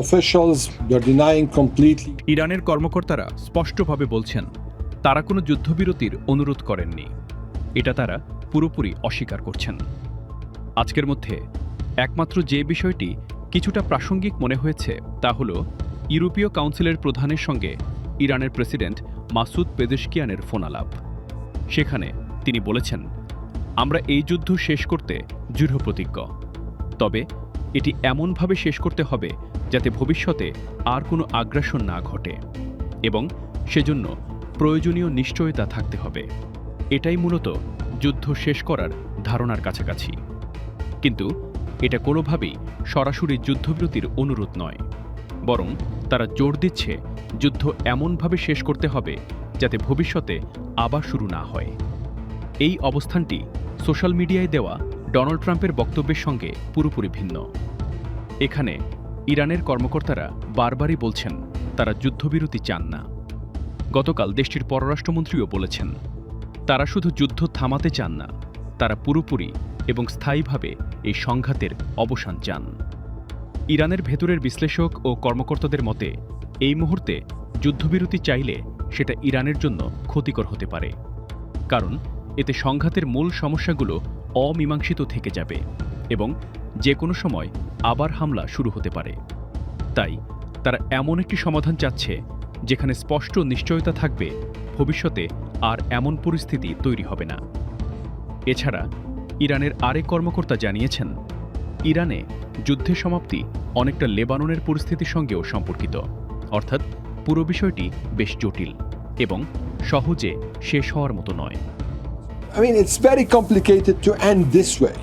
officials, they're denying completely. ইরানের কর্মকর্তারা স্পষ্টভাবে বলছেন তারা কোনো যুদ্ধবিরতির অনুরোধ করেননি। এটা তারা পুরোপুরি অস্বীকার করছেন। আজকের মধ্যে একমাত্র যে বিষয়টি কিছুটা প্রাসঙ্গিক মনে হয়েছে তা হল ইউরোপীয় কাউন্সিলের প্রধানের সঙ্গে ইরানের প্রেসিডেন্ট মাসুদ পেজেশকিয়ানের ফোনালাপ। সেখানে তিনি বলেছেন, আমরা এই যুদ্ধ শেষ করতে দৃঢ়প্রতিজ্ঞ, তবে এটি এমনভাবে শেষ করতে হবে যাতে ভবিষ্যতে আর কোনো আগ্রাসন না ঘটে এবং সেজন্য প্রয়োজনীয় নিশ্চয়তা থাকতে হবে। এটাই মূলত যুদ্ধ শেষ করার ধারণার কাছাকাছি। কিন্তু এটা কোনোভাবেই সরাসরি যুদ্ধবিরতির অনুরোধ নয়, বরং তারা জোর দিচ্ছে যুদ্ধ এমনভাবে শেষ করতে হবে যাতে ভবিষ্যতে আবার শুরু না হয়। এই অবস্থানটি সোশ্যাল মিডিয়ায় দেওয়া ডোনাল্ড ট্রাম্পের বক্তব্যের সঙ্গে পুরোপুরি ভিন্ন। এখানে ইরানের কর্মকর্তারা বারবারই বলছেন তারা যুদ্ধবিরতি চান না। গতকাল দেশটির পররাষ্ট্রমন্ত্রীও বলেছেন তারা শুধু যুদ্ধ থামাতে চান না, তারা পুরোপুরি এবং স্থায়ীভাবে এই সংঘাতের অবসান চান। ইরানের ভেতরের বিশ্লেষক ও কর্মকর্তাদের মতে এই মুহূর্তে যুদ্ধবিরতি চাইলে সেটা ইরানের জন্য ক্ষতিকর হতে পারে, কারণ এতে সংঘাতের মূল সমস্যাগুলো অমীমাংসিত থেকে যাবে এবং যে কোনো সময় আবার হামলা শুরু হতে পারে। তাই তারা এমন একটি সমাধান চাচ্ছে যেখানে স্পষ্ট নিশ্চয়তা থাকবে ভবিষ্যতে আর এমন পরিস্থিতি তৈরি হবে না। এছাড়া ইরানের আরেক কর্মকর্তা জানিয়েছেন ইরানে যুদ্ধের সমাপ্তি অনেকটা লেবাননের পরিস্থিতির সঙ্গেও সম্পর্কিত, অর্থাৎ পুরো বিষয়টি বেশ জটিল এবং সহজে শেষ হওয়ার মতো নয়। I mean, it's very complicated to end this way.